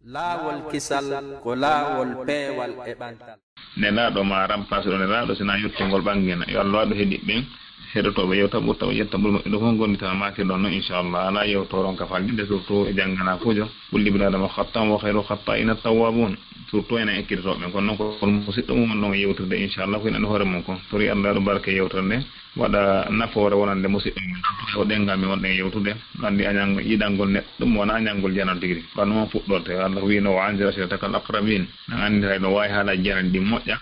laawol kisal ko laawol peewal e ɓantal nelaɗo ma rampage ɗo nelaɗo sina yettongol ɓangina yo Allah waɗo heeɗi ɓen heɗotoɓe yewta ɓurta ƴetta ɓurma ɗo fof gondi tan makir ɗon noon inchallah ala yewtoron ka falɗinde surtout e janggana fujo ɓulli binadama hattan wo hayru hatta ina tawwabun surtout enen ekkitotoɓe kono noon ko musidɗo mum ɗon yewtirde inchallah ko enen hoore mum ko tori Allah ɗo barke yewtere nde waɗa nafoore wonande musidɗo mum o ɗengal mi wonɗen yewtude andi añangol yiɗangol neɗɗo ɗum wona añangol janan tigui kono noon fuɗɗorte Allah wino wa anzir ashiratakal aqrabin an andira no wawi haala janan ɗi moƴƴa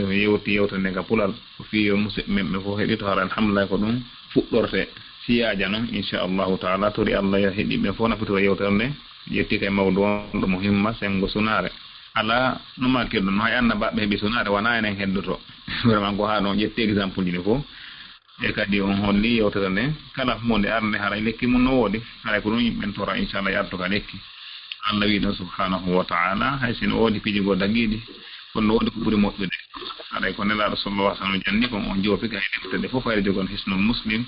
yewti yewtere nde ka pulal ko fiyo musidɓe men ɓe fof heɗito hara alhamdulillah ko ɗum fuɗɗorte siyaja noon inchallahu taala tori Allah heeɗiɓe fof nafitoro yewtere nde yetti kay mawdu on ɗo mo himma sengo sunare ala no makirɗo no hay annabaɓe heeɓi sunare wona enen heddoto vraiment ko ha ɗon ƴetti exemple ji ɗi fof e kadi on holli yewtere nde kala mo nde arde haray lekki mum no woodi haray ko ɗum yimɓen tora inchallah yadto ka lekki Allah wi ɗon subhanahu wa ta'ala hay sino woodi pijigo dagiɗi kono woodi ko ɓuri moƴƴude haray ko nelaɗo sallallahu alaihi wasallam janni kon on joofi kay defte ɗe fof hayre jogon hisnul muslim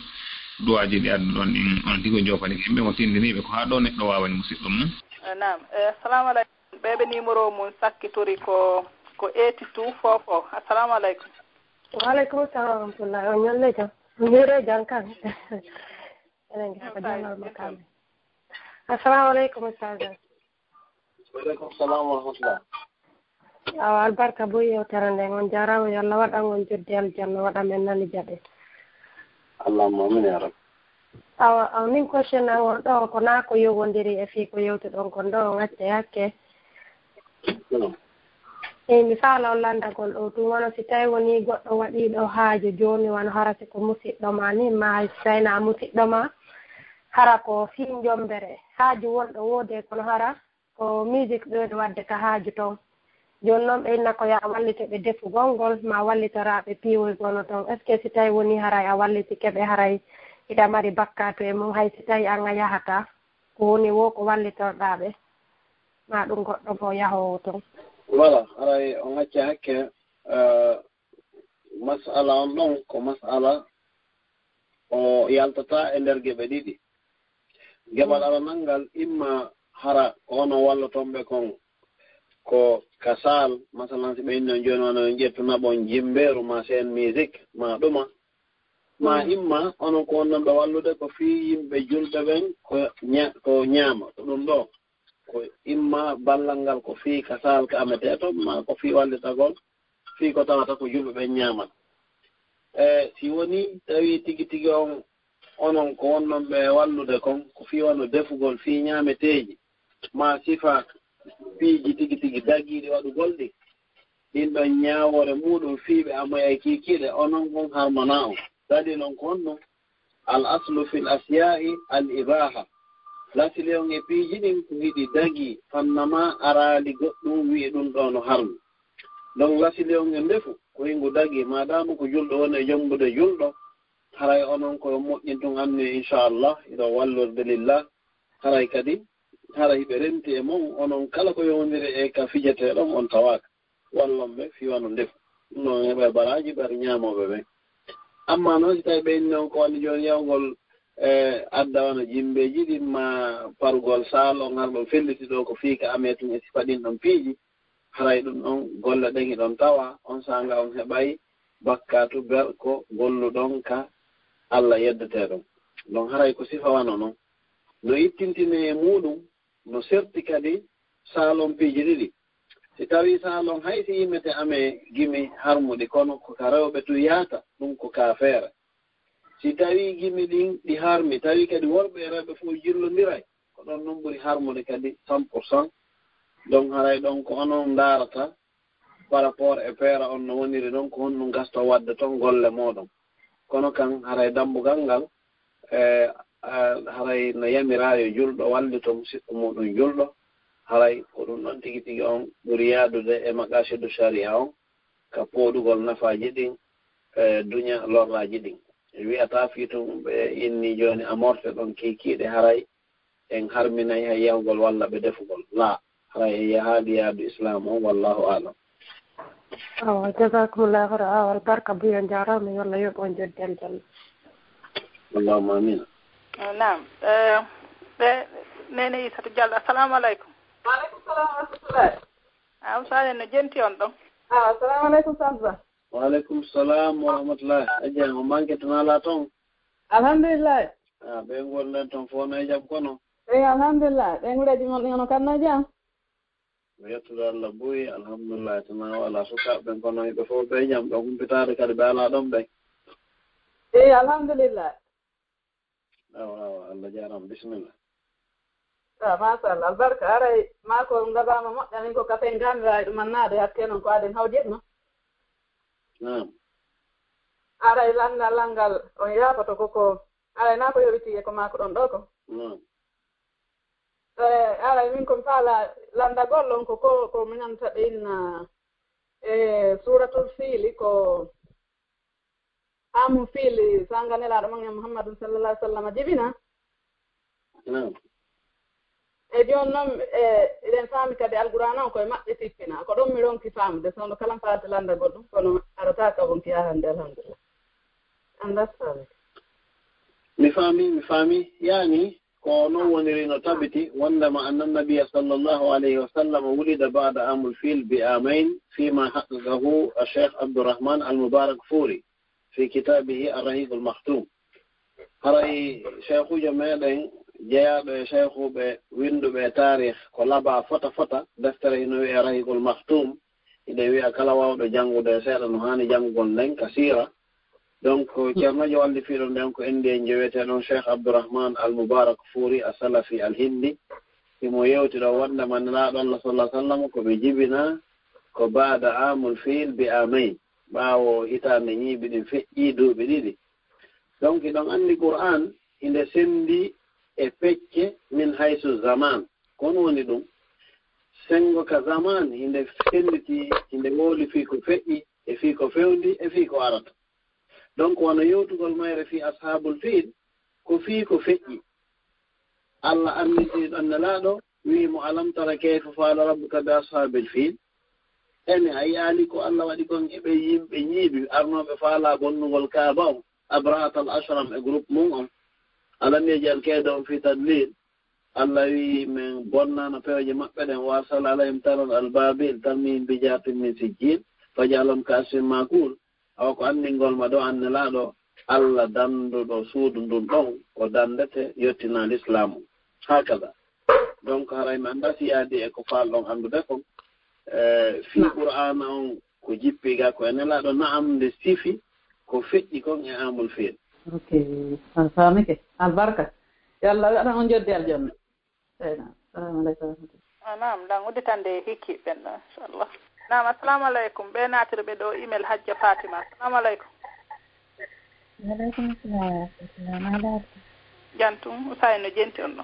duwaji ɗi addu ɗon ɗin on tigo joopani ko yimɓe mo tindiniɓe ko ha ɗo neɗɗo wawani musidɗo mum nam assalamu aleykum ɓeɓe numéro mum sakkitori ko 82 fofo assalamu aleykum waaleykum salam wa rahmatullah o ñolle jam mire jan kan enen ko jangal makam assalamu aleykum ustad waaleykum salam wa rahmatullah awa albarka bo yewtere nde on jarama yo Allah waɗan on joddi aljanna waɗa men nani jaɓe allahumma amin ya rab awa min question an on ɗo ko na ko yowodiri e fii ko yewti ɗon kon ɗo on acce hakke eyi mi faala on landagol ɗo ɗum wono si tawi woni goɗɗo waɗiɗo haaju jooni wono hara si ko musidɗo ma ni ma hay so tawina musidɗo ma hara ko fii jombere haaju wonɗo woode kono hara ko musique ɗoɗe wadde ka haaju toon jooni noon ɓe inna ko yo a wallite ɓe defugol ngol ma wallitoraaɓe piiwoygono toon est ce que si tawi woni haray a wallitike ɓe haray hiɗa mari bakkatu e mum hay si tawi an a yahata ko woni wo ko wallitorɗaaɓe ma ɗum goɗɗo bo yahowo toon voilà haray on acca hakke masala on ɗon ko masala o yaltata e nder geɓe ɗiɗi geɓal aranal imma hara ono wallotonɓe kon ko kasal masalan si ɓe inno joni wono ƴettuna ɓon jimbeeru ma sen musique ma ɗuma ma imma onon ko wonnon ɗo wallude ko fii yimɓe julɓe ɓen ko ñaama ko ɗum ɗo ko imma ballal ngal ko fii kasal ka amete to ma ko fii wallitagol fii ko tawata ko julɓe ɓen ñaaman si woni tawi tigi tigi on onon ko wonnon ɓe wallude kon ko fii wonno defugol fii ñaameteeji ma sifa piiji tigi tigi dagiiɗi waɗugol ɗi ɗin ɗon ñaawore muɗum fiiɓe amoya kiikiiɗe onon kon harmona on dadi noon ko honɗum al aslu fil asya'i al ibaha lasili on e piiji ɗin ko hiɗi dagi fannama araali goɗɗum wi'i ɗum ɗo no harmi donc lasili on e ndefu ko hingu dagi madama ko julɗo woni e jombude julɗo haray onon koye moƴƴin tun anni inchallah iɗo wallorde lillah haray kadi hara hiɓe renti e mon onon kala ko yowndiri e ka fijeteɗon on tawaka wallonɓe fiwano ndefu ɗum noon heɓe baraji ɓer ñamoɓe ɓen amma noon si tawi ɓeyni noon ko wonni joni yawgol adda wano jimbeji ɗin ma parugol sal on harɗon felliti ɗo ko fiika ame tun e sifa ɗin ɗon piiji haray ɗum ɗon golle ɗen hiɗon tawa on sanga on heɓay bakkatu berko golluɗon ka Allah yeddeteɗon donc haray ko sifa wano noon no ittintine e muɗum no serti kadi salon piiji ɗiɗi si tawi salon hay si yimmete ame gimi harmuɗi kono ko ka rewɓe tu yaata ɗum ko ka feere si tawi gimi ɗin ɗi harmi tawi kadi worɓe e rewɓe fof jillodiray ko ɗon ɗum ɓuri harmude kadi 100%. donc haray ɗon ko onon darata par rapport e feera on no woniri ɗon ko honɗum gasto wadde toon golle moɗon kono kan haray dambugal ngal haray no yamirayo julɗo wallito musidɗo muɗum julɗo haray ko ɗum ɗon tigi tigi on ɓuri yaadude e maqasidu sharia on ka pooɗugol nafaji ɗin duña lorraji ɗin wiyata fii tum ɓe inni joni amorte ɗon kiikiiɗe haray en harminayi hay yahugol walla ɓe defugol la haray e yahaadi yaadu islam on wallahu alam awa jasakumullahu khairan awa albarka buyo jarama yo Allah yoɓ on joddi aljanna allahumma amina nam nene Issatou Diallo assalamu aleykum. Waaleykum salam wa usane no jenti on ɗon. Assalamu alaikum Samba. Wa alaikum salam wa rahmatullah. Ajen o manke tunala ton. Alhamdulillah. Be ngol ton fono e jam kono. Alhamdulillah. Be ngureji mon ngono kanna jam. Yettude Allah boyi alhamdulillah tana wala sukaɓe kono ɓe fof ɓe jam ɗo humpitade kadi ɓe ala ɗon ɓe. Alhamdulillah. Awa Allah jaram bismillah. Mashallah albarka aray mako ngabama moƴƴani ko kafe ganduɗa ɗum mannade hakke noon ko aden hawjetno. Aray langal on yapato koko aray na ko yowiti e ko mako ɗon ɗo ko. Aray min komi faala landagol on ko minanta ɗin suratul fili ko amu fili sanganelaɗo mangen Muhammadun sallallahu alaihi wasallam jibina. E joni noon eɗen faami kadi alqur'ana on koye maɓɓe tippina ko ɗon mi ronki faamde sono kala faade landagol ɗum kono arata ka wonki hande alhamdulillah. Understand? Mi faami yani ko non woniri no tabiti wondema anna nabiyya sallallahu alayhi wa sallam wulida ba'da amul fil bi amain fima haqqaqahu الشيخ عبد الرحمن المبارك فوري في كتابه الرهيق المختوم. هراي شيخو جميعا jeyaɗo e cheikhuɓe winduɓe tarih ko laba fota deftere ino wiya rahikul mahtum ide wiya kala wawɗo janngude seeɗa no hani janngugol nden ka sira donc ceernojo walli fiiɗo nden ko indi en jeweteɗon cheikh abdourahman al moubarak fouri a salafi al hindi imo yewti ɗo wonde manniraɗo allah sallah sallam koɓe jibina ko baada amul fil bi amain ɓaawo hitande ñiiɓi ɗin feƴƴi duuɓi ɗiɗi donc ɗon anndi qur'an inde sendi e pecce min haysu zaman kono woni ɗum sengo ka zaman hinde felliti hinde wooli fii ko feƴƴi e fii ko fewndi e fii ko arata donc wono yewtugol mayre fii ashabul fiil ko fii ko feƴƴi allah anniti annelaaɗo wiimo alam tara kayfa faala rabbuka bi ashabil fiil ene a yaali ko allah waɗi kon eɓe yimɓe ñiiɓi arnoɓe faala bonnugol kaaba o abrahat al ashram e groupe mum on alam yejal keedon fi tadlil allah wi min bonnano pewje maɓɓe ɗen wasal alayhim taron albabil tarmihim bijatin min sijjin fajalum ka asfin makul awa ko anndingol ma ɗo annelaaɗo allah danduɗo suudu ndun ɗon ko dandete yettina l'islamu hakada donc haray mi annda si yaadi e ko faalɗon anndude kon fi qur'ana on ko jippiga ko annelaaɗo naam nde sifi ko feƴƴi kon e amul fiil. Ok, famike albarka yalla waɗa on joddi aljanna. Assalamu aleykum. Naam dan udditande hikki ɓen ɗo inchallah. Naam assalamu aleykum ɓe natirɓe ɗo email hajja fatima. Assalamu aleykum. Aleykum salam. Jantum usayno jenti on ɗo.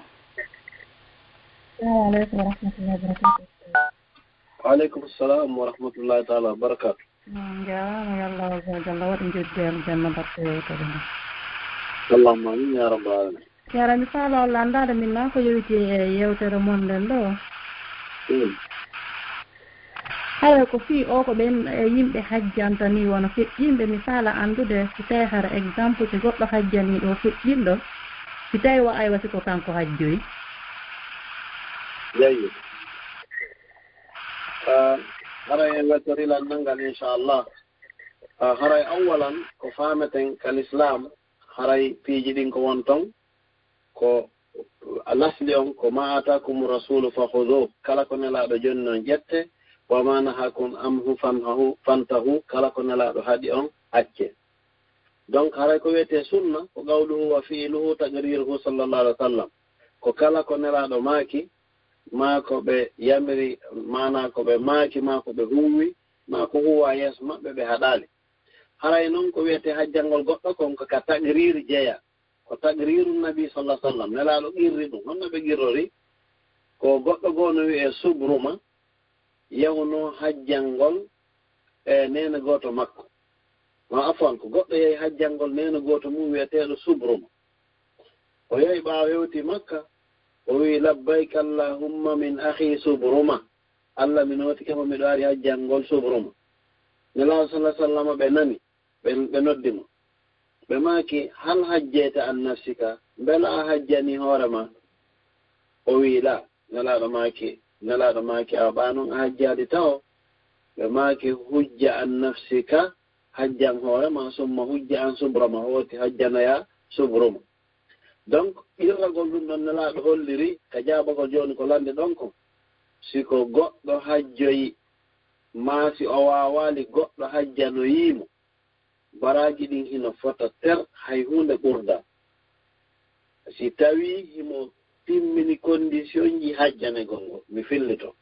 Assalamu aleykum wa rahmatullahi wa barakatuh. Wa aleykum salam wa rahmatullahi taala wa barakatuh. Jarama yallah jalla waɗi joddi aljanna barke yewtere nde. Allahumma amin ya rabbal alamin. Yara mi faala olla andade min na ko yewiti e yewtere mon nden ɗo. Haya ko fii o ko ɓen yimɓe hajjanta ni wona feƴƴinɓe mi faala andude so tawi hara exemple so goɗɗo hajjaniɗo feƴƴinɗo si tawi o aywa siko kanko hajjoyi. Jeyi. haray en wettorilan nangal inchallah haray awalan ko fameten kalislam haray piiji ɗin ko won ton ko lasli on ko ma atakum rasulu fahuduh kala ko nelaɗo joni noon ƴette wa ma nahakum anhu fantahu kala ko nelaɗo haaɗi on acce donc haray ko wiyete sunna ko qawluhu wa fi'luhu taqriruhu sallallahu alaihi wa sallam ko kala ko nelaɗo maaki ma ko ɓe yamiri mana ko ɓe maaki ma ko ɓe huwi ma ko huwa yeeso maɓɓe ɓe haɗali haray noon ko wiyete hajjangol goɗɗo kon ko ka taqrir jeeya ko taqriru nabi sallallahu alaihi wasallam nelaɗo qirri ɗum honno ɓe qirrori ko goɗɗo goo no wiye subruma yawno hajjangol e nene goto makko ma afwan ko goɗɗo yehi hajjangol nene goto mum wiyeteɗo subruma o yehi ɓaawa yewti makka o wi labbayk allahumma min akhi subruma allah mi notikemo miɗo ari hajjangol subruma nelaɗo sallah sallam ɓe nani ɓe noddimo ɓe maaki hal hajjete an nafsika mbela a hajjani hoorema o wi la nelaɗo maaki a ɓanon a hajjadi taw ɓe maaki hujja an nafsika hajjan hoorema summa hujja an subrama hooti hajjanoya subruma donc irragol ɗum ɗon nelaaɗo holliri ka jaabagol jooni ko lande ɗon ko siko goɗɗo hajjoyi maasi o waawaali goɗɗo hajjanoyiimo baraji ɗin hino fota ter hay hunde ɓurda si tawi himo timmini condition ji hajjanegol ngol mi fillito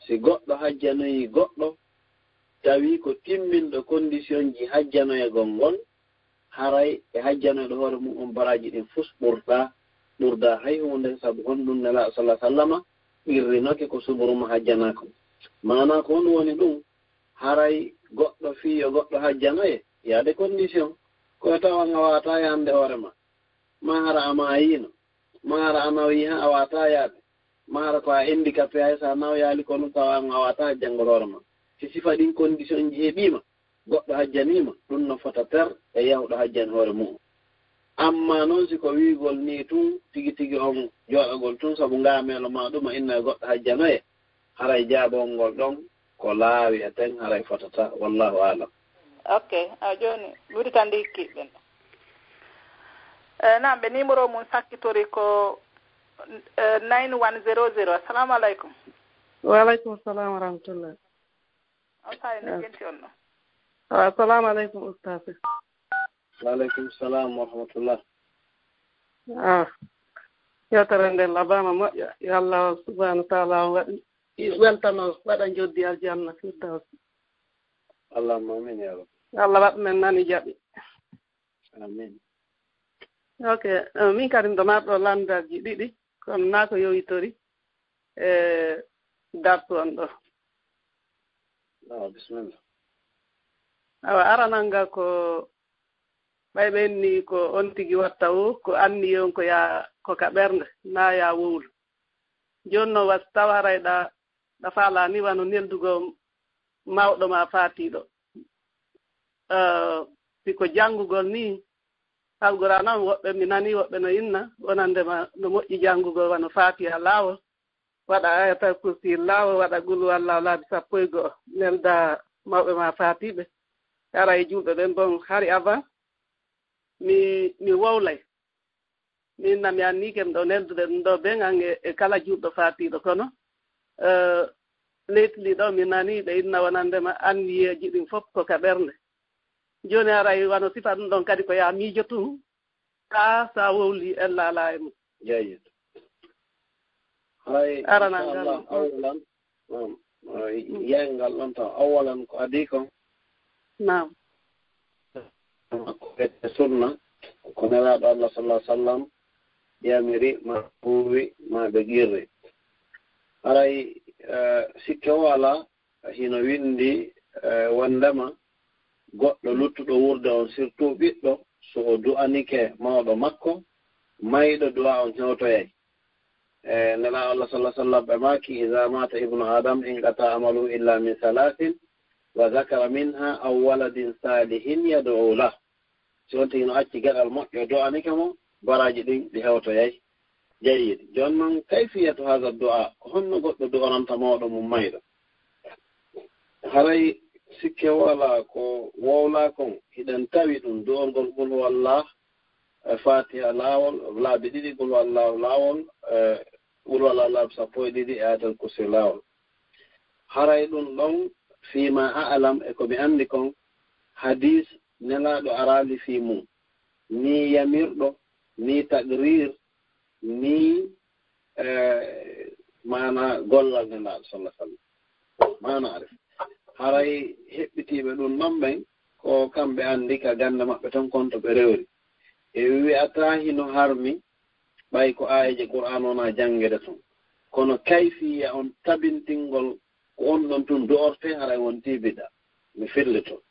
si goɗɗo hajjanoyi goɗɗo tawi ko timminɗo condition ji hajjanoyegol ngol haray e hajjanoyɗo hoore mum on baraji ɗin fus ɓurda hay hunde sabu honɗum nela sallah sallama ɓirrinoke ko subruma hajjanako mana ko on woni ɗum haray goɗɗo fiyo goɗɗo hajjanoye yaade condition koye tawan a wata yande hoorema ma hara ama yino ma hara a nawi ha a wata yaade ma hara ko a handicapé hay sa naw yaali kono tawan a wata hajjangol hoorema si sifa ɗin condition ji heeɓima goɗɗo hajjanima ɗum no fota ter e yahuɗo hajjani hoore mum amma noon siko wiigol ni tun tigi tigi on jooɗagol tun sabu ngaamelo ma ɗuma inna goɗɗo hajjanoye haray jaabol ngol ɗon ko laawi e ten haray fotata wallahu alam. Ok jooni ɓuri ndi hikkiɗen naam ɓe numéro mum sakkitori ko 9100 assalamu aleykum. waaleykum salam wa rahmatullah. on sayi no genti on ɗo. assalamu aleykum oustaz. waaleykum salam wa rahmatullah. yewtere nde labama moƴƴa yo allah subahanahu wa taala waɗi weltano waɗa joddi aljanna firdaws. allahumma amin ya rabbi. allah waɗ men nani jaɓi. amin. ok min kadi ndo marɗo landaji ɗiɗi kono naa ko yowitori e dartu on ɗo. bisimillah. awa aranal ngal ko ɓayɓenni ko on tigi watta o ko anni yon ko ko ka ɓernde naa ya wowlu jooni noon wasi taw harayɗa ɗa faala ni wano neldugo mawɗo ma faatiiɗo siko janngugol ni alqur'an woɓɓe mi nani woɓɓe no inna wonandema no moƴƴi janngugol wano faatiha laawol waɗa ayatal kursi laawol waɗa gulu wallahu laabi 11 nelda mawɓe ma faatiɓe ara e julɗo ɗen bon hari avant mi wowlay min nam mi anni kem ɗo neldude ɗum ɗo ɓe gan e kala julɗo faatiɗo kono leytili ɗo mi nani ɓe inna wonandema anniyeji ɗin fof ko ka ɓernde joni aray wano sifa ɗum ɗon kadi ko ya miijo tun ka sa wowli ella ala e mum jeyid hay aranal awalan yeyngal ɗon tan awalan ko adi kon nam ko ɓette sunna ko nelaɗo allah sallah sallam yamiri ma ɓuuwi ma ɓe girri haray sikke o ala hino windi wondema goɗɗo luttuɗo wurde on surtout ɓiɗɗo so o du'anike mawɗo makko mayɗo du'a on hewtoyay nelaɗo allah sallah sallam ɓe maki ida mata ibnu adam inqata amalu illa min salatin wa zakara minha aw waladin salihin yad'u lah si on tigi no acci gaɗal moƴƴo do'anike mo baraji ɗin ɗi hewtoyay jeyid joni noon kayfiyatu hada du'a honno goɗɗo du'ananta mawɗo mum mayɗo haray sikke wala ko wowla kon hiɗen tawi ɗum du'orgol qul huwallah fatiha laawol laabi ɗiɗi qul huwallahu laawol qul huwallahu laabi 12 e ayatal kursi laawol haray ɗum ɗon fima a'lam e ko mi andi kon hadis nelaɗo arali fi mum ni yamirɗo ni taqrir ni mana gollal nelaɗo sallah sallam mana arif haray heɓɓitiɓe ɗum ɗon ɓen ko kamɓe andi ka gande maɓɓe ton konto ɓe rewri e wi'ata hino harmi ɓay ko ayeje qur'an wona jangede ton kono kayfiya on tabintingol ko on ɗon tun do'orte haray wonti bida mi fillito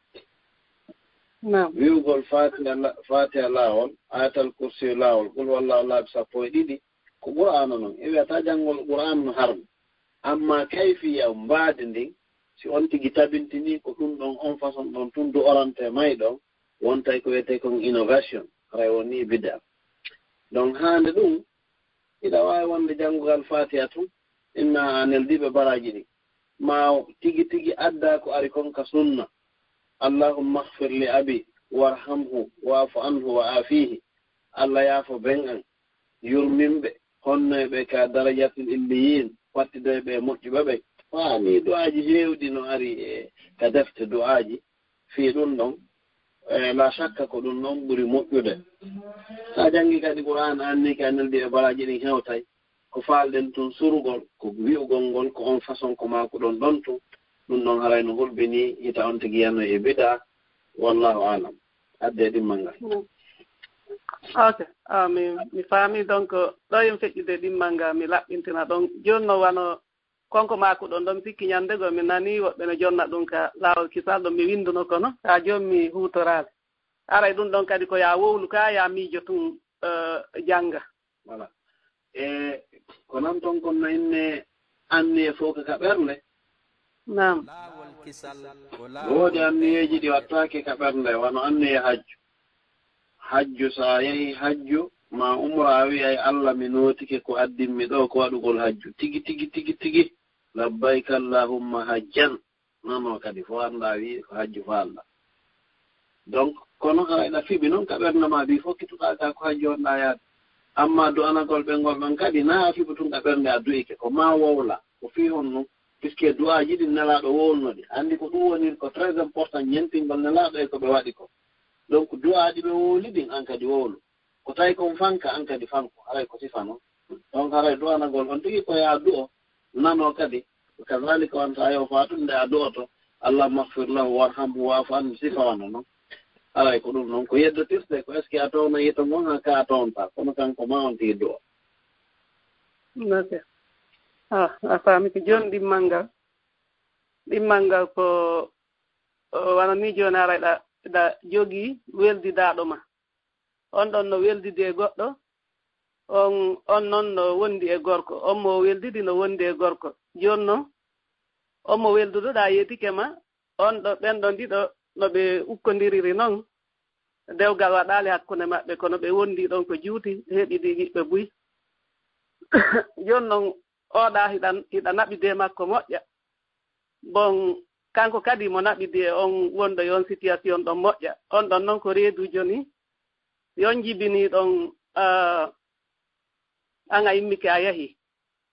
wiwgol fatiha laawol ayatal kursi laawol qul wallahu laabi 12 ko qur'an noon e wiyata janngol qur'an no harmi amma kayfiya mbaadi ndin si on tigi tabintini ko ɗum ɗon on façon ɗon tun do'orante mayɗon wontay ko wiyete kon innovation haray woni bida donc haande ɗum ina waawi wonde janngugal fatiha tun inna neldiɓe baraji ɗi ma tigi tigi adda ko ari kon ka sunna allahumma ighfir li abi warhamhu wa'fu anhu wa afihi Allah yaafo ben an yurmimbe honnoɓe ka darajatul illiyin wattidoɓe moƴƴuɓe ɓe faami du'aji heewɗi no ari e ka defte du'aji fii ɗum ɗon la shakka ko ɗum ɗon ɓuri moƴƴude sa janngi kadi qur'an anni ka neldi e baraji ɗin hewtay ko faalɗen tun surugol ko wi'ugol ngol ko on façon ko ma ko ɗon ɗon tun ɗum ɗon haray no hulɓini hita on tigi yanno e bida wallahu alam adde ɗimmal ngal ok mi faami donc ɗo en feƴƴude ɗimmal ngal mi laɓɓintina ɗon joni no wano konko maako ɗon ɗon sikki ñandego mi nani woɓɓe no jonna ɗum ka laawol kisal ɗon mi winduno kono ha joni mi huutoraade aray ɗum ɗon kadi ko ya wowlu ka ya miijo tun jannga voilà e ko nan toon kon no inne anniye fof ka ɓernde nam woodi anniyeji ɗi wattake ka ɓernde wano anniye hajju sa yehi hajju ma umra a wi ay Allah mi nootike ko addinmi ɗo ko waɗugol hajju tigi tigi tigi tigi labbayka allahumma hajjan nano kadi fo anda wi ko hajju fa Allah donc kono hayɗa fiɓi noon ka ɓernde ma wi fof kituɗa ka ko hajju wonɗa yaade amma du'anagol ɓengol ɗon kadi na a fiɓa tun ka ɓernde a du'ike ko ma wowla ko fi hon noon puisque du'aji ɗi nelaɗo wowlnoɗi andi ko ɗum woni ko très important ñentingol nelaɗo e ko ɓe waɗi ko donc du'aji ɓe wowli ɗin an kadi wowlu ko tawi kon fanka an kadi fanko haray ko sifa noon donc haray du'anagol on tigi ko ya du'o nano kadi kazalika wonta yo fa ɗum nde a du'oto allahumma ighfir lahu warhamhu wa'fu anhu sifa wano noon haray ko ɗum noon ko yeddotirte ko est ce que a towno yito ngon ha ka a townta kono kanko ma on tigi du'o ok a faami ko joni ɗimmal ngal ko wana ni joni ara ɗa jogii weldidaɗo ma on ɗon no weldidi e goɗɗo on noon no wondi e gorko on mo weldidi no wondi e gorko joni noon on mo welduɗoɗa yetike ma on ɗo ɓenɗon ɗiɗo no ɓe ukkodiriri noon dewgal waɗali hakkunde maɓɓe kono ɓe wondi ɗon ko juuti heɓidi yiɓɓe buy joni noon oɗa hiɗa naɓide makko moƴƴa bon kanko kadi mo naɓidi e on wonɗo yon situation ɗon moƴƴa on ɗon noon ko reedu joni yon jibini ɗon an a immike a yahi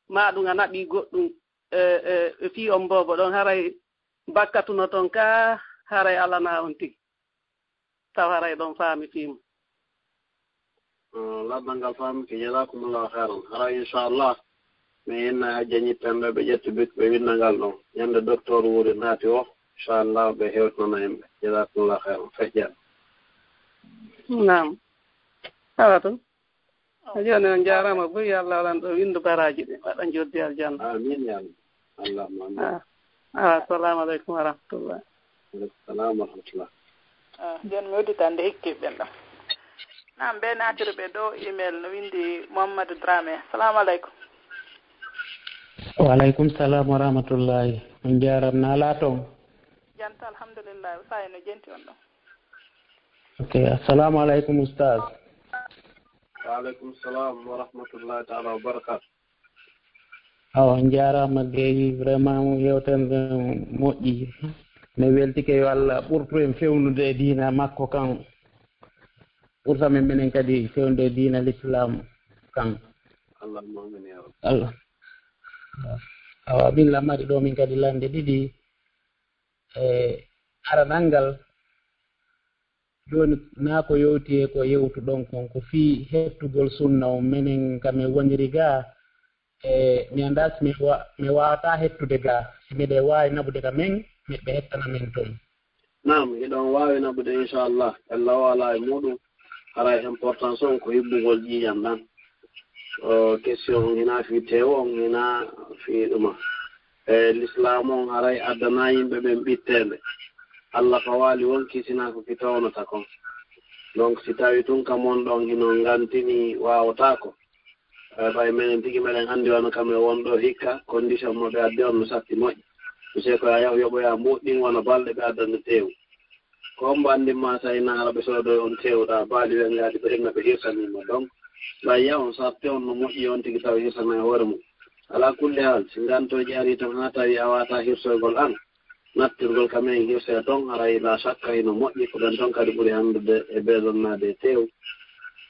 ma ɗum a naɓi goɗɗum e fii on boobo ɗon haray bakkatuno toon ka haray alana on tigi taw haray ɗon faami fiimu laɓɓal ngal faami ko jazakumullahu khairan haray inchallah mi yenna hajja ñippemɓe ɓe ƴetti bik ɓe winnangal ɗon ñande docteur wuri naati o inchallah ɓe hewtnono hemɓe jazakumullahu khairan feƴƴat nam awa toon joni on jarama boyi Allah walan ɗo windu baraji ɗi waɗa joddi aljanna amin ya allahumma amin assalamu aleykum wa rahmatullah aleykum salam wa rahmatullah joni mi udditande hikkiɓɓen ɗam nam ɓe natiri ɓe ɗo email no windi Mouhamadou Dramé assalamu aleykum waleykum salam wa rahmatullahi on jaram nala toon janta alhamdulillah usayi no jenti on ɗon ok assalamu aleykum oustaz waaleykum salam wa rahmatullahi taala wa barakatu awa on jarama geyi vraiment yewtere moƴƴi mi weltike yo Allah ɓurtu en fewnude e diina makko kan ɓurta men minen kadi fewnude e diina l'islam kan allahumma amin ya rabbi Allah awa min lamari ɗo min kadi lande ɗiɗi e aranal ngal joni naa ko yewti e ko yewtu ɗon kon ko fii hettugol sunna o minen kamin woniri ga e mi annda si mi wawata hettude ga si miɗe wawi naɓude ka men miɓe hettana men toon nam iɗon wawi naɓude inchallah allah wala e muɗum hara importance on ko hibbugol ƴiƴam ɗan question on hina fi tewo on hina fi ɗuma e l'islam on haray addana yimɓe ɓen ɓittede Allah ko waali wonki sina ko ki tawnata kon donc si tawi tun kam on ɗon hino ngantini wawatako ɓay minen tigi meɗen anndi wano kam e wonɗo hikka condition mo ɓe addi on no satti moƴƴi monsieur ko a yaw yoɓoya mbuɗɗin wona balɗe ɓe addande teewu ko hombo anndinma sa ina hara ɓe soodo on teewɗa baali ɓe ngaadi ɓe henna ɓe hirsanima donc ɓay yaw on satte on no moƴƴi on tigi tawa hirsana e hoore mum ala kulli hal singantoji ari tan ha tawi a wata hirsogol an nattirgol kamen hirse ton haray la shakka ino moƴƴi ko ɗon ton kadi ɓuri handude e beesonnade tew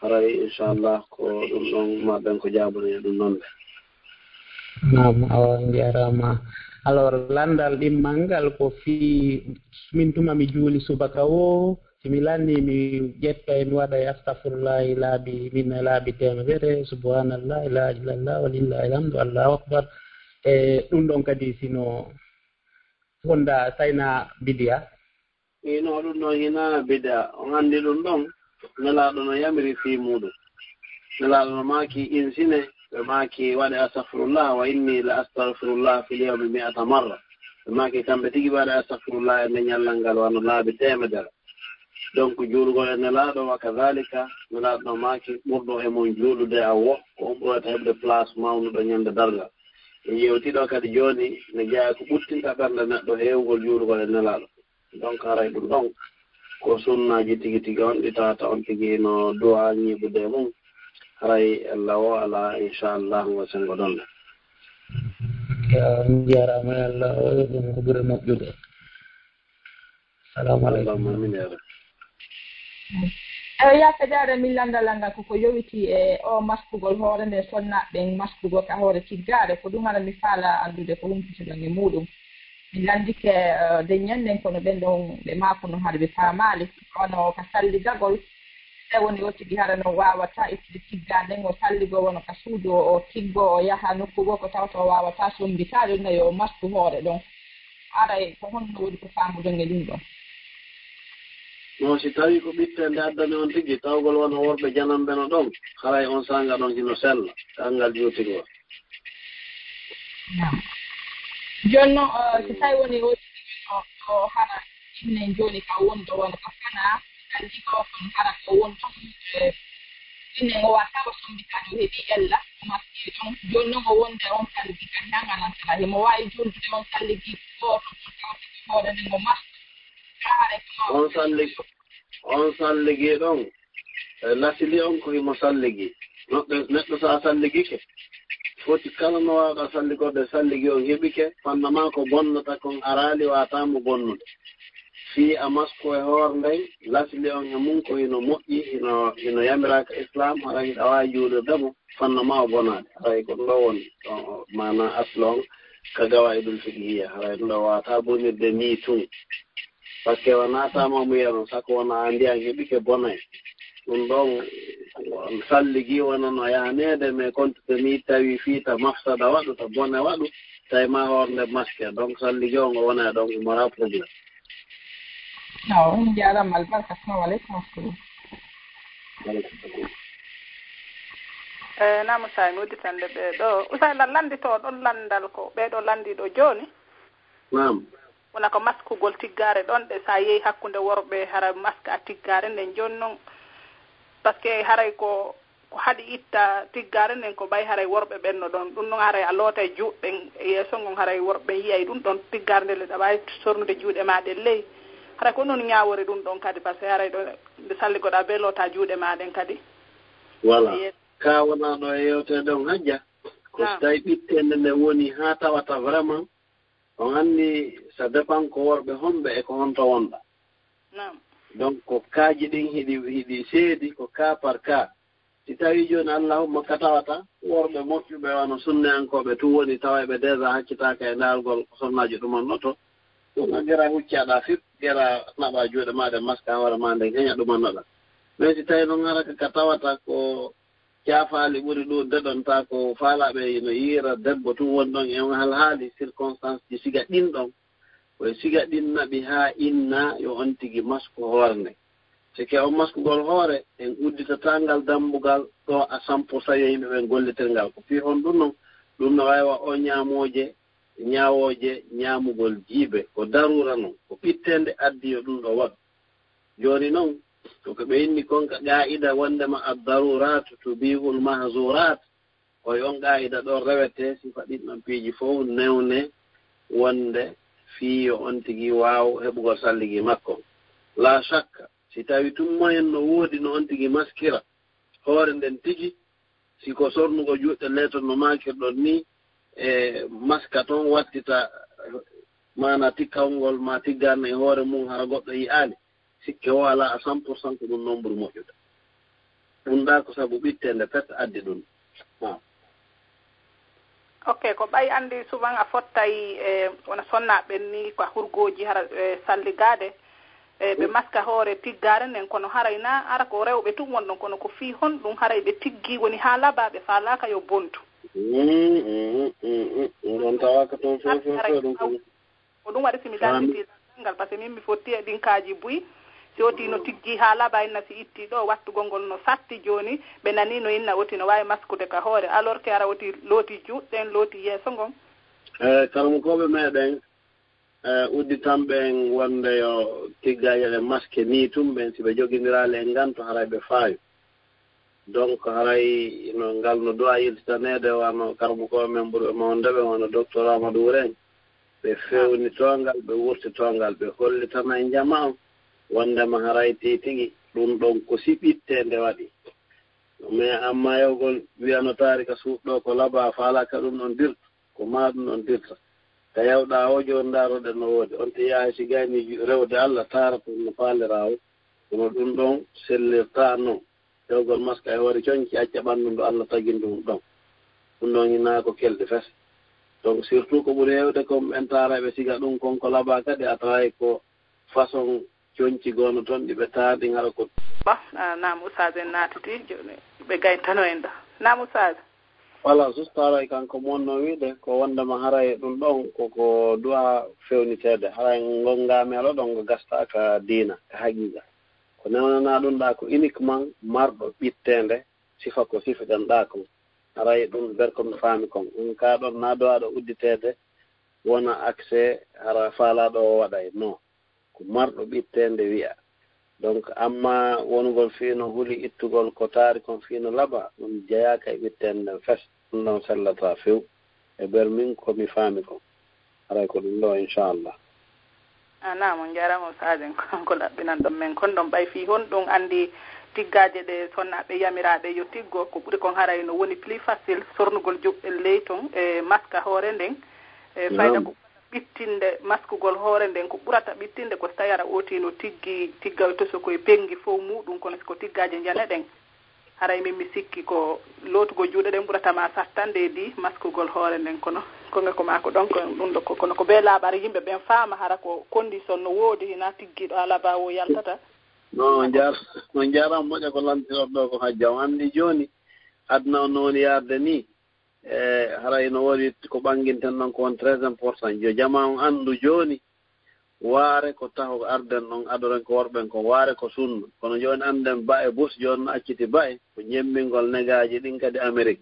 haray inchallah ko ɗum ɗon maɓɓen ko jaabone ɗum noon ɓe nam awa jarama alors landal ɗimmal ngal ko fi min tuma mi juuli subaka o simi landi mi ƴetta mi waɗa astahfirullahi laabi minna laabi temedere subhanallah la ilaha illallah walillahi alhamdu allahu akbar e ɗum ɗon kadi sino wonda sayna bidiya ino ɗum ɗon hina bidia on anndi ɗum ɗon nelaɗo no yamiri fi muɗum nelaɗo no maaki insine ɓe maaki waɗe astahfirullah wa inni la astahfirullah fil yawmi 100 marra ɓe maaki kamɓe tigi waɗe astahfirullah e nde ñallal ngal wano laabi temedere donc juulugol e nelaɗo wa kadalika nelaɗo no maaki ɓurɗo e mon juulude a wo ko on ɓurata heɓde place mawnuɗo ñande dargal e yewtiɗo kadi jooni ne jeeya ko ɓuttinta ɓernde neɗɗo heewgol juulugol e nelaɗo donc haray ɗum ɗon ko sunnaji tigi tigi on ɗi tawata on tigi no duwa ñiɓude mum haray allah o ala inchallah ngo sengo ɗon jarama allah o ɗum ko ɓuri moƴƴude salamu aleykum amin ya rabbi yakka jaare min landal ngal koko yowiti e o maskugol hoore nde sonnaɓɓen maskugol ka hoore tiggare ko ɗum hana mi faala andude ko humpitoɗon e muɗum min landike de ñanden kono ɓen ɗon ɓe makuno haade ɓe faamali ono ka salligagol e woni o tigi hara no wawata ittude tiggaden o salligo wono ka suudu o tiggo o yaha nokkugo ko tawta o wawata sombitade ɗum yo masku hoore ɗon aray ko honno woni ko faamudon e ɗum ɗon no si tawi ko ɓittende addani on tigi tawgol wona worɓe janamɓe no ɗon haray on sanga ɗon hino sella kangal juutigol joni noon so tawi woni o hara innen joni ka wonɗo wona ka fana andi ko kon hara ko wonɗo innen o watama sombitade o heeɓi ella o maskiri ɗon joni noon o wonde on salligi kadi hanganantala himo wawi juldude on salligi goto tawti hoore nden o maska on salligi ɗon lasili on ko himo salligi neɗɗo so a salligike foti kala no wawɗa salligorde salligi on heɓike fannama ko bonnata kon arali watamo bonnude fi a masko e hoore nden lasili on e mum ko hino moƴƴi hino yamiraka islam hara hiɗa wawi juulirdemo fannama o bonade haray ko ɗum ɗo woni mana asla on ka gawa e ɗum fiqhiya haray ɗum ɗo wata bonirde ni tun par ce que wonatama mu yeron sako wona ndiyan heɓike bonay ɗum ɗon salligi wona no yahanede mais compte ni tawi fiita mafsada waɗu to bone waɗu tawi ma hoorde masque donc salligi o ngo wona ɗon imora probléme on jarama albarka assalamu aleykum namo sa mi udditande ɓe ɗo usayla landito ɗon landal ko ɓeɗo landiɗo joni nam wona ko maskugol tiggare ɗon ɗe sa yeehi hakkude worɓe hara masque a tiggare nden joni noon par ce que haray ko haɗi itta tiggare nden ko ɓay haray worɓe ɓenno ɗon ɗum noon haray a loota e juuɗɗen yeeso ngon haray worɓe yiyay ɗum ɗon tiggare nde leɗa wawi sornude juuɗe maɗe ley haray ko noon ñawori ɗum ɗon kadi par ce que haray ɗo nde salligoɗa be loota juuɗe maɗen kadi voilà ka wona ɗo e yewtede on hajja ko so tawi ɓittende nde woni ha tawata vraiment on anndi ça dépend ko worɓe homɓe e ko honto wonɗa donc ko kaaji ɗin hiɗi seedi ko cas par cas si tawi jooni allahumma ka tawata worɓe moƴƴuɓe wano sunneyankoɓe tu woni tawa ɓe déjà haccitaka e ndaalgol ko sonnaji ɗumannoto ɗum a gera huccaɗa fip gera naɓa juuɗe maɗe masque a hoore ma nden heña ɗumannoɗa mais si tawi noon haraka ka tawata ko caafaali ɓuri ɗuɗde ɗon ta ko faalaɓe no yiira debbo tu woni ɗon e on halhaali circonstance ji siga ɗin ɗon koye siga ɗin naɓi haa inna yo on tigi masque hoore nde sike on maskugol hoore en udditatangal dambugal ɗo à 100% yo yimɓe ɓen gollitirngal ko fii on ɗum noon ɗum no waywa o ñaamooje ñaawooje ñaamugol jiibe ko darura noon ko ɓittende addi yo ɗum ɗo waɗ jooni noon ko ɓe inni konka qa'ida wondema ad-daruratu tubihul mahzurat o yon qa'ida ɗo rewete sifa ɗin ɗon piiji fof newne wonde fii yo on tigi waaw heɓugol salligi makko la shakka si tawi tummoyen no woodi no on tigi maskira hoore nden tigi siko sornugo juuɗe leeton no maakirɗon ni e maska toon wattita mana tikkawngol ma tigganno e hoore mum hara goɗɗo yi'aali sikke o ala 100% ko ɗum noon ɓuri moƴƴude ɗum ɗa ko sabu ɓittende pet addi ɗum ok ko ɓay anndi souvent a fottay wona sonnaɓe ni ko hurgoji hara salligade ɓe maska hoore tiggare nden kono harayna ara ko rewɓe tum wonɗon kono ko fii hon ɗum haray ɓe tiggi woni ha labaɓe falaka yo bontu ɗon tawaka toon fof ɗum ko ɗum waɗi simi danditi ngal par ce que min mi fotti e ɗinkaji buyi si oti no tiggi ha laaɓa inna si itti ɗo wattugol ngol no satti joni ɓe nani no inna oti no wawi maskude ka hoore alors que ara oti looti juɗɗen looti yeeso ngon karamukoɓe meɗen udditanɓen wonde yo tiggaje ɗe masque ni tum ɓen si ɓe joguidirali e nganto haray ɓe faayo donc haray no ngal no dowa yiltitanede wano karamukoɓe men ɓuuri mawdeɓe wono docteur amadou wuren ɓe fewni tongal ɓe wurti tongal ɓe hollitana e jama o wondema haray tigi ɗum ɗon ko siɓitte nde waɗi mais amma yewgol wiyano taari ka suuɗɗo ko laba faalaka ɗum ɗon dirta ko ma ɗum ɗon dirta ka yewɗa o joni ndaroɗen no woodi on te yaha si gayni rewde allah tarata no faalirawo kono ɗum ɗon sellirta noon yewgol maska e hoore coñci acca ɓanndu ndu allah tagin ɗum ɗon ɗum ɗon hinna ko kelɗe fes donc surtout ko ɓuri hewde ko ɓen taaraɓe siga ɗum konko laba kadi a taway ko façon coñci gono toon ɗiɓe taarɗi hara ko ba nam usage en naatiti joni ɓe gayntano en ɗo nam usage voilà juste haray kanko monno wiide ko wondema haray ɗum ɗon koko duwa fewnitede haray gongamelo ɗon ngo gastaka diina e haqiqa ko newnana ɗum ɗa ko uniquement marɗo ɓittende sifa ko sifiɗen ɗa kon haray ɗum berkono faami kon ɗum ka ɗon na dowaɗo udditede wona accès hara faalaɗo o waɗay non ko marɗo ɓittende wiya donc amma wongol fiino huuli ittugol ko taari kon fiino laaɓa ɗum jeyaka e ɓittende fes ɗum ɗon sellata few e ɓer min komi faami kon haray ko ɗum ɗo inchallah namo jarama saden ko laɓɓinan ɗon men kon ɗon ɓay fi hon ɗum andi tiggaje ɗe sonnaɓe yamiraɓe yo tiggo ko ɓuri kon haray no woni plus facile sornugol juɓɓel ley ton e maska hoore nden e fayda ko ɓittinde maskugol hoore nden ko ɓurata ɓittinde ko so tawi ara otino tiggaw to so koye pengi fof muɗum kono siko tiggaje jane ɗen haray min mi sikki ko lootugo juuɗe ɗen ɓuratama sattande di maskugol hoore nden kono konge ko mako ɗon ko ɗum ɗo kono ko be laaɓare yimɓe ɓen faama hara ko condition no woodi hina tiggiɗo alaba o yaltata non jaram moƴa ko lantirot ɗo ko hajjam anndi jooni aduna o no woni yarde ni haray no woodi ko ɓanginten ɗon ko won très important jo jama on anndu jooni waare ko taho arden ɗon adoren ko worɓen ko waare ko sunna kono jooni annden ba e bus jooni no acciti ba e ko ñemmingol negaaji ɗin kadi Amérique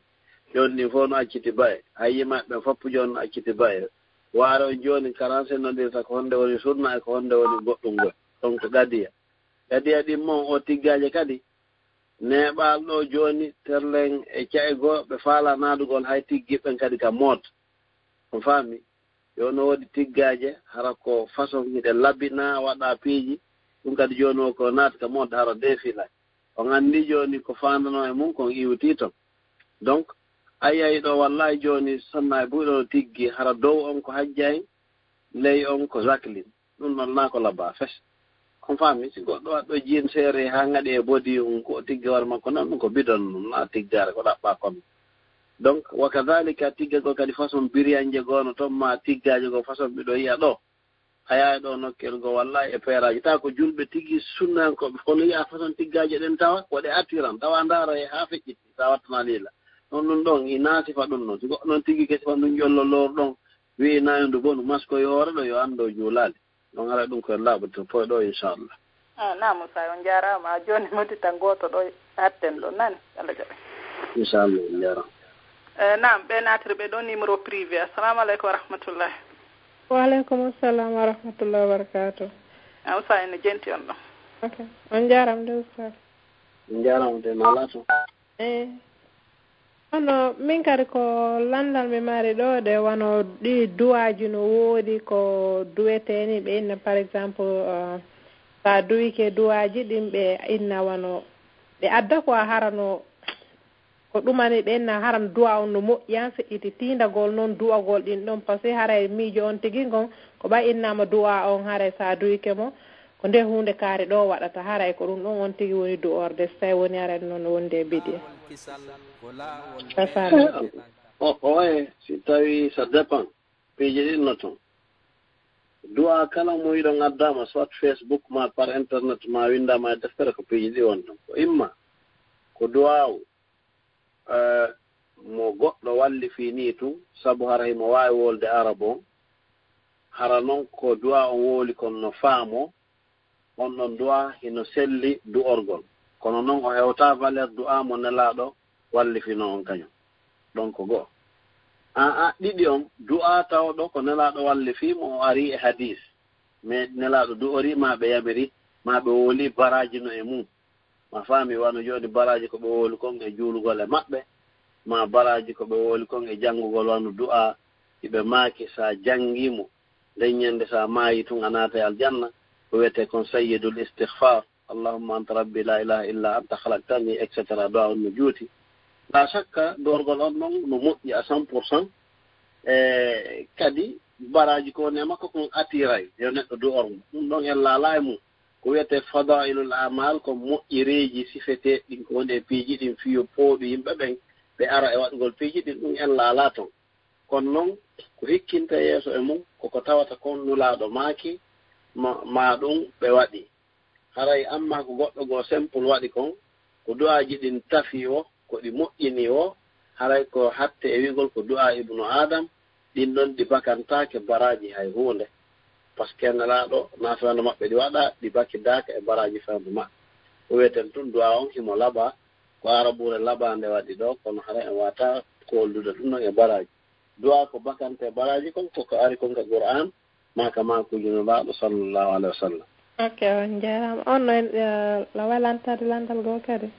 jooni ɗin fof no acciti ba e hayyi maɓɓe fopp jooni no acciti ba e waare on jooni karanse no ndirta ko honde woni sunna e ko honde woni goɗɗum ngol donc gadiya ɗin mon o tiggaaje kadi neeɓal ɗo jooni terlen e cae goo ɓe faala naadugol hay tiggiɓɓen kadi ka moot on faami yo no woodi tiggaaje hara ko façon hiɗe labbina waɗa piiji ɗum kadi jooni o ko naati ka moot hara défilay on anndi jooni ko faandano e mum kon iwtii ton donc ayayi ɗo wallahi jooni sonna e buyɗo no tiggi hara dow on ko hajja en ley on ko jacqueline ɗum ɗon naa ko labba fes on faami si goɗɗo waɗɗo jiin seere haa ngaɗi e bodi um ko tigge hoore makko noon ɗum ko bidon ɗum na tiggare ko ɗaɓɓa comme donc wa kadalika tigge goo kadi façon biriyanje goono toon ma tiggaji goo façon mbiɗo yiya ɗo a yawi ɗo nokkel goo wallahi e peeraji taw ko julɓe tiggi sunnankoɓe kono yiya façon tiggaji ɗen tawa waɗe attiran tawa ndaara e haa feƴƴitti sa wattana lila noon ɗum ɗon i naasifa ɗum noon si goɗɗo noon tiggi kesi fa ɗum jollo lor ɗon wi nayondu bonu maskoye hoore ɗo yo anndo juulaali ɗon haɗa ɗum koye laaɓa to poye ɗo inchallah namu sa on jarama joni modita goto ɗo hatten ɗo nani Allah jaɓe inchallah on jarama nam ɓe natiri ɓe ɗon numéro privé assalamu aleykum wa rahmatullahi wa aleykum assalam wa rahmatullahi wa barakatuh usa ene jenti on ɗon ok on jaram de ustad on jarama de nala to ono min kadi ko landal mi mari ɗo de wano ɗi duwaji no woodi ko duweteni ɓe inna par exemple sa duwike duwaji ɗin ɓe inna wano ɓe adda ko a harano ko ɗumani ɓenna haran duwa on no moƴƴan seƴƴiti tindagol noon duwagol ɗin ɗon par ce que haray miijo on tigi gon ko ɓay innama duwa on haray sa duyke mo ko nde hunde kaari ɗo waɗata haray ko ɗum ɗon on tigi woni du'orde so tawi woni haren noon wonde bidiya oye si tawi ça dépend piiji ɗin no toon du'a kala mo yiɗo ngaddama soit Facebook ma par internet ma windama e deftere ko piiji ɗi won toon ko imma ko du'aw mo goɗɗo walli fini tun sabu hara himo wawi wolde arabe on hara noon ko du'a on wooli kono no faamo on ɗon du'a hino selli du'orgol kono noon o hewta valeur du'a mo nelaɗo walli fino on kañum donc go ɗiɗi on du'a tawɗo ko nelaɗo walli fi mo o ari e hadis mais nelaɗo du'ori ma ɓe yamiri ma ɓe wooli baraji no e mum ma faami wano joni baraji ko ɓe wooli kon e juulugol e maɓɓe ma baraji ko ɓe wooli kon e janngugol wano du'a iɓe maaki sa janngimo nden ñande sa maayi tun a naata e aljanna ko wiyete kon sayyidul istighfar allahumma anta rabbi la ilaha illa anta khalaqtani et cetera du'a on no juuti la shakka dorgol on noon no moƴƴi à 100% e kadi baraji ko ne makko kon attiray yo neɗɗo du'ormo ɗum ɗon en laala e mum ko wiyete fadailul amal ko moƴƴireji sifete ɗin ko woni e piiji ɗin fiyo pooɗu yimɓe ɓen ɓe ara e waɗgol piiji ɗin ɗum en laala toon kono noon ko hikkinta yeeso e mum koko tawata kon nulaaɗo maaki ma ɗum ɓe waɗi haray amma ko goɗɗo goo simple waɗi kon ko du'aji ɗin tafi o ko ɗi moƴƴini o haray ko hatte e wigol ko du'a ibnu adam ɗin ɗon ɗi bakantake baraji hay hunde par ce que nelaɗo na fewndo maɓɓe ɗi waɗa ɗi bakkidaka e baraji fewndo maɓɓe ko wiyeten tun du'a on himo laɓa ko araɓure laɓande waɗi ɗo kono haray en wata koldude ɗum ɗon e baraji du'a ko bakante e baraji kon koko ari kon ka qur'an maka makuji no laɗo sallllahu alayhi wa sallam ok on jarama on no lawa lantade landal goo kadi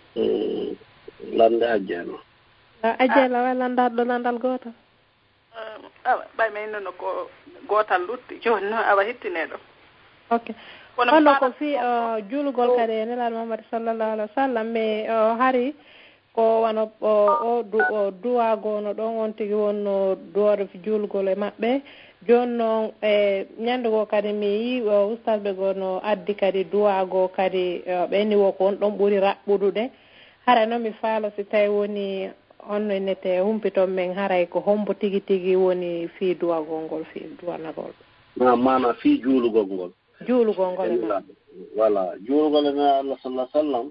lande ajjeno ajje lawa landade ɗo landal gotal awa ɓay men nono ko gotal lutti joni noon awa hittineɗo ok kono ko fi juulugol kadi e nelaɗo mamadou sallllahu alayhi wa sallam mais hari ko wano o duwagono ɗon on tigi wonno duworde fi juulugol e maɓɓe joni noon e ñandugo kadi mi yi ustasɓe goo no addi kadi duwago kadi ɓenni wo ko on ɗon ɓuuri raɓɓuɗude haray noon mi faalo si tawi woni on no nete humpiton men haray ko hombo tigi tigi woni fi duwagol ngol fi duwanagol mana fi juulugol ngol juulugol ngol e ma voilà juulugol ene allah sallah sallam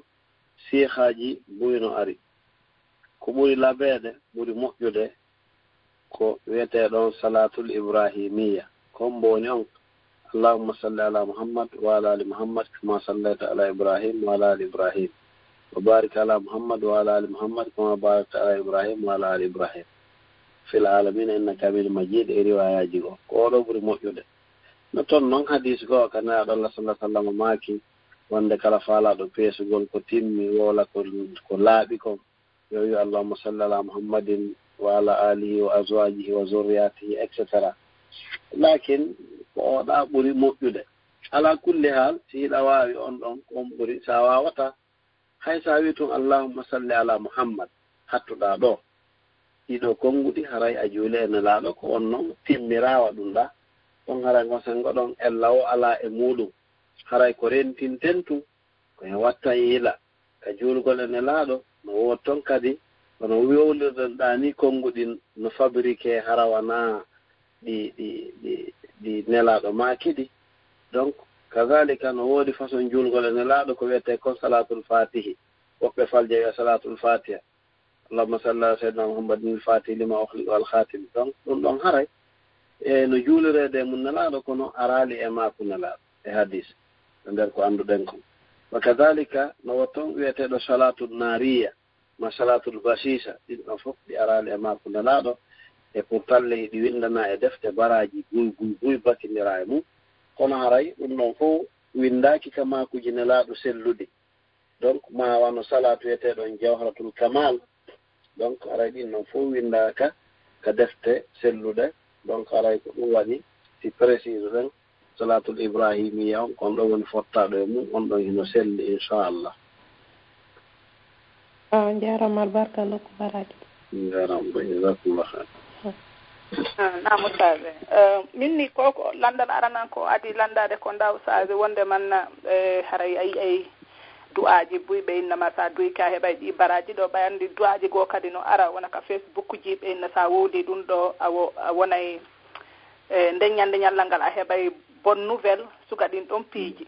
siihaji buyno ari ko ɓuri labeede ɓuri moƴƴude ko wiyeteɗon salatul ibrahimiya kon mboni on allahumma salli ala muhammad wa ala ali muhammad kama sallayta ala ibrahim wa ala ali ibrahim wa barik ala muhammad wa ala ali muhammad kama barakta ala ibrahim wa ala ali ibrahim fil alamina innaka hamidum majid e riwayaji go ko oɗo ɓuri moƴƴude no toon noon hadis goo ka neɗɗo allah sallah sallam maaki wonde kala faalaɗo peesugol ko timmi wola ko laaɓi kon yo wi allahumma salli ala muhammadin wa ala alihi wa azwajihi wa zurriyatihi et cetera lakin ko oɗa ɓuri moƴƴude ala kulli haal si hiɗa wawi on ɗon on ɓuri sa wawata hay sa wi tun allahumma salli ala muhammad hattuɗa ɗo ɗiɗo konnguɗi haray a juuli e nelaɗo ko on noon timmirawa ɗum ɗa ɗon haray gosengo ɗon ella o ala e muɗum haray ko rentinten tun ko en wattan yiila ka juulgol e nelaɗo no wotton kadi kono wewlirɗen ɗani konnguɗi no fabriqué harawana ɗi nelaɗo makiɗi donc kazalika no woodi façon juulgol e nelaɗo ko wiyete kon salatul fatihi woɓɓe falje wiya salatul fatiha allahumma salli ala sayyidina muhammadin al-fatihi lima ukhliqa wal khatim donc ɗum ɗon haray e no juulirede mum nelaɗo kono arali e maku nelaɗo e hadis e nder ko annduɗen kon wa kadalika no wotton wiyeteɗo salatul nariya ma salatul basisa ɗin ɗon fof ɗi arali e maku nelaɗo e pour talle ɗi windana e defte baraji guy bakindira e mum kono haray ɗum ɗon fof windaki ka makuji nelaɗo selluɗi donc ma wano salatu wiyeteɗon jawharatul kamal donc aray ɗin ɗon fof windaka ka defte selluɗe donc aray ko ɗum waɗi si précise ɗen salatul ibrahimiya on kon ɗo woni fottaɗo e mum on ɗon hino selli inchallah jarama barka lokku baraji jaram ba jazakumullah khair namo saade min ni koko landal aranan ko adi landade ko ndaw saade wonde manna haray ay du'aaji buyɓe innama sa duyka heɓay ɗi baraji ɗo ɓayandi du'aaji goo kadi no ara wona ka Facebook ji ɓe inna sa woodi ɗum ɗo a wonay ndeññande ñallal ngal a heɓay bonne nouvelle suka ɗin ɗon piiji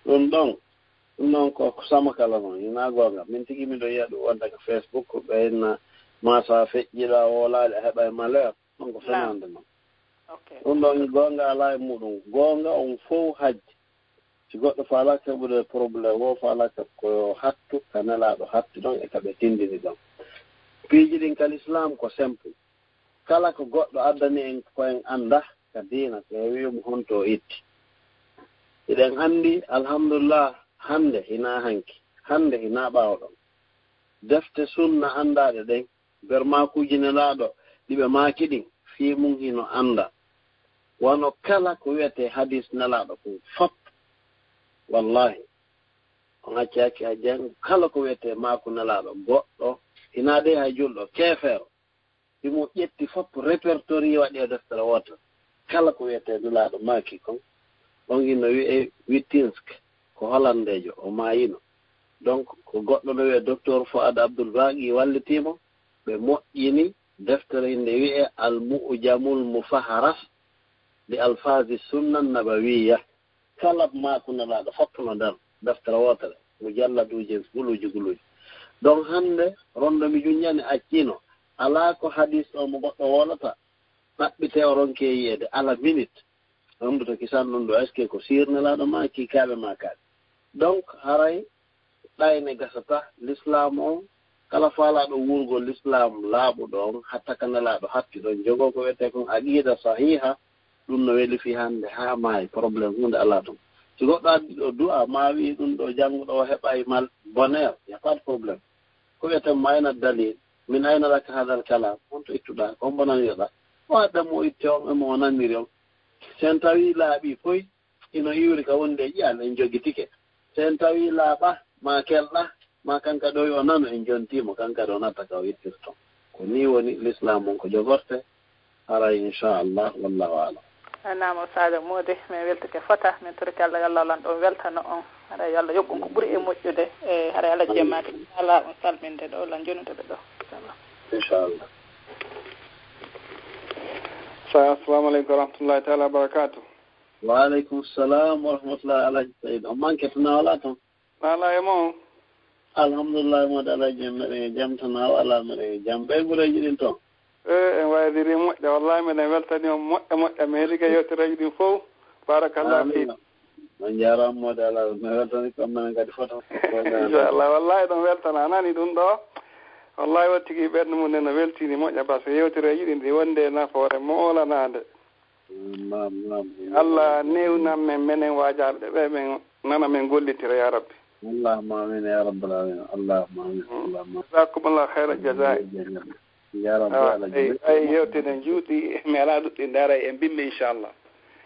ɗum ɗon ko sama kala noon ina goonga min tigi miɗo yiya ɗum wonta ko Facebook ɓe inna ma sa feƴƴiɗa wolaade a heɓay malheur ɗon ko fenande noon ɗum ɗon goonga ala e muɗum goonga on fof hajji si goɗɗo faalaka heɓude probléme o faalaka ko hattu ka nelaaɗo hatti ɗon e ka ɓe tindini ɗon piiji ɗin kal islam ko simple kala ko goɗɗo addani en koyen annda ka diina ko wiimo honto itti eɗen anndi alhamdulillah hannde hina hanki hannde hina ɓaawɗon defte sunna anndaaɗe ɗen ber maakuuji nelaaɗo ɗiɓe maaki ɗin fii mum hino annda wono kala ko wiyete hadis nelaaɗo ko fop wallahi on accaki ha jang kala ko wiyete maako nelaaɗo goɗɗo hina de hay julɗo keefeero imo ƴetti fof répertorie waɗi e deftere woto kala ko wiyete nelaaɗo maaki kon ɗon ino wiye Wittinsk ko hollandejo o maayino donc ko goɗɗo no wiye docteur Fouad Abdoul Baqi wallitimo ɓe moƴƴini deftere inde wiye al-mu'jamul mufaharas li alfazi sunna nabawiya kala maako nelaaɗo fottuno nder deftere wotere mujalladuji guluji donc hannde rondo mi juññani accino alaa ko hadis o mo goɗɗo wolata ɗaɓɓite o ronke yiyeede ala minute amduto kisan ɗum ɗo est ce que ko sirnelaaɗo ma kiikaaɓe ma kaaɓe donc haray ɗayne gasata l'islam o kala faalaaɗo wurgol l'islam laaɓuɗo on hatta ka nelaaɗo hatti ɗon jogoo ko wiyetee kon aqida sahiha ɗum no weli fi hannde haa maayi probléme hunde alaa toon si goɗɗo addi ɗo du'a ma wii ɗum ɗo jannguɗo o heɓay mal bonheur y a pas de probléme ko wiyeten ma ayna dalil min ayna laka hadal kalam honto ittuɗaa ko bonaniyoɗaa o addamo o itte on emo o nanniri on sen tawi laaɓi foy ino iwri ka wonde e ƴiyal en jogitike sen tawi laaɓa ma kelɗa ma kanka ɗo o nano en jontimo kanka ɗo natta ka o ittirton ko ni woni l'islam on ko jogorte haray inchallah wallahu alam namo saade moode min weltike fota min torki allah Allah lan ɗon weltano on haray Allah yoɓɓum ko ɓuri e moƴƴude e haray Allah jemmaki ala on salminde ɗo lan jonude ɓe ɗo inchallah assalamu aleykum wa rahmatullahi taala wa barakatuh wa aleykum salam wa rahmatullahi alaji sayid on manque tana wala toon ala e mo alhamdulillah mode alaji meɗen jam tana wala meɗen jam ɓe gureji ɗin toon en waydiri moƴƴa wallahi meɗen weltani on moƴƴa mi heeɗi ka yewtereji ɗin fof barakallah fiɗ on jarama mode ala mi weltani ko menen kadi foto inchallah wallahi ɗon weltana anani ɗum ɗo wallahi wattigi ɓernde mum nde no weltini moƴƴa par ce que yewtereji ɗin ɗi wonde nafoore moolanade Allah newnan men menen wajaɓe ɓe ɓen nana men gollitira ya rabbi allahumma amin ya rabbal alamin allahumma amin allahumma jazakumullah khayra jazai ay yewteden juuɗi mi ala ɗuɗɗi ndara en bimme inchallah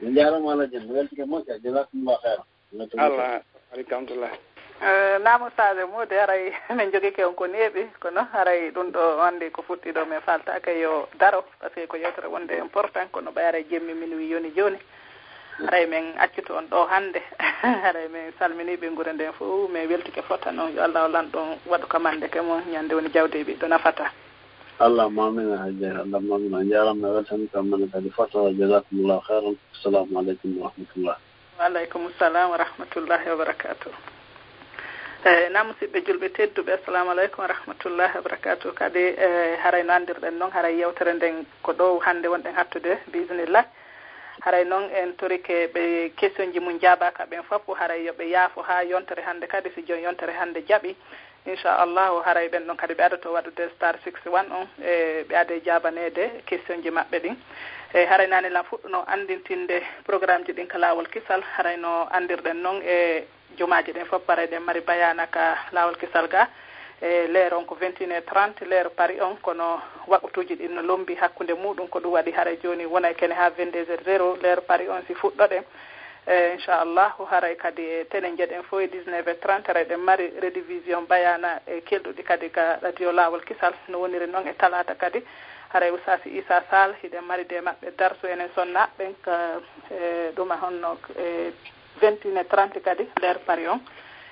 mi jarama Allah jen weltike moƴƴa jazakumullah khayra Allah alhamdulillah namo saade mode haray min jogike on ko neeɓi kono haray ɗum ɗo andi ko fuɗɗi ɗo min faltaka yo daro par ce que ko yewtere wonde important kono ɓayara jemmi min wi yoni joni haray min accuto on ɗo hannde haray min salminiɓe gure nden fof min weltike fota noon yo Allah o lan ɗon waɗu kamande ke mon ñande woni jawde ɓiɗɗo nafata allahumma amin hajja allahumma amin a jarama weltani kammane kadi foto jazakumullahu khairan assalamu aleykum wa rahmatullah wa aleykum salam wa rahmatullahi wa barakatuh na musidɓe julɓe tedduɓe assalamu aleykum wa rahmatullahi wa barakatuh kadi haray no andirɗen noon haray yewtere nden ko ɗo hannde wonɗen hattude bisinillah haray noon en torike ɓe question ji mum jaabaka ɓen fof haray yoɓe yaafo ha yontere hannde kadi si joni yontere hannde jaaɓi inchallahu haray ɓen ɗon kadi ɓe adoto waɗude star 61 on e ɓe ade jabanede question ji maɓɓe ɗin e haray nani lan fuɗɗuno andintinde programme ji ɗin ka laawol kisal haray no andirɗen noon e jumaji ɗen fof paray ɗen mari bayana ka laawol kisal ga e leer on ko 21h30 leer pari on kono waɓatuji ɗin no lombi hakkude muɗum ko ɗum waɗi haray joni wona kene ha 22h00 leer pari on si fuɗɗoɗen inchallah haray kadi tenen jeɗen fo e 19h30 haray ɗen mari redivision bayana e kelɗuɗi kadi ka radio lawol kisal no woniri noon e talata kadi haray usasi Issa Sall hiɗen mari de maɓɓe darso enen sonnaɓen ka ɗuma honno 21h30 kadi nder pari on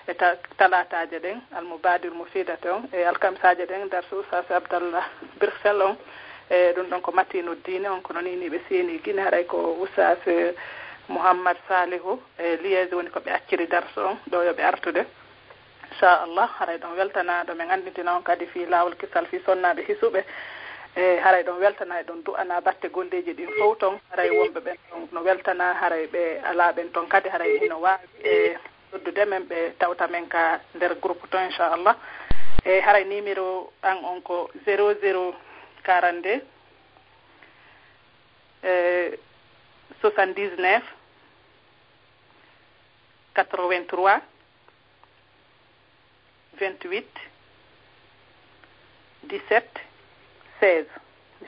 e talataje ɗen almubadir mo fidate on e alkamisaje ɗen darso usasi Abdallah Birsel on e ɗum ɗon ko matino diine on kono ni ɓe seeni guine haray ko usasi Mouhammad Salihu e liaise woni ko ɓe acciri darso on ɗo yoɓe artude inchallah haray ɗon weltana ɗo min anditina on kadi fi lawol kisal fi sonnaɓe hisuɓe e haray ɗon weltana e ɗon du'ana batte golleji ɗin fof ton haray wonɓe ɓen ɗon no weltana haray ɓe alaɓen ton kadi haray hino wawi e noddude men ɓe tawta men ka nder groupe to inchallah e haray numéro an on ko 0042 79 83 28 17 16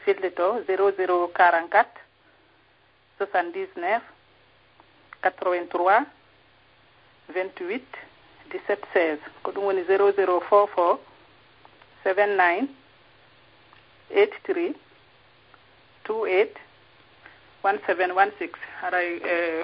filde to 0044 79 83 28 17 16 ko ɗum woni 0044 79 83 28 1716 haray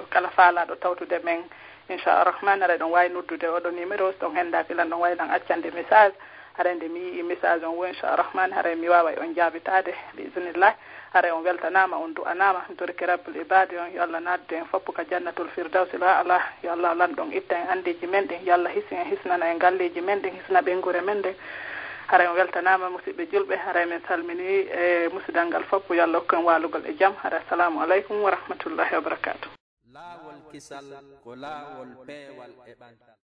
kala faalaɗo tawtude men inchallah haray ɗon wawi noddude oɗo numéro ɗon henda filan ɗon wawi ɗon accande message haray nde mi yii message on wo inchallah haray mi wawa on jaabitade biiznillah haray on weltanama on du'anama dorki rabbul ibadi on yo Allah nadde en foppo ka jannatul firdaus la ala yo Allah lanɗon itta en andeji men ɗen yo Allah hisi en hisnana en galleji men ɗen hisna ɓengure men ɗen haray on weltanama musidɓe julɓe haray min salmini e musidal ngal foppo yo Allah hokku en walugol e jaam haray assalamu aleykum wa rahmatullahi wa barakatuh. laawol kisal ko laawol peewal e ɓantal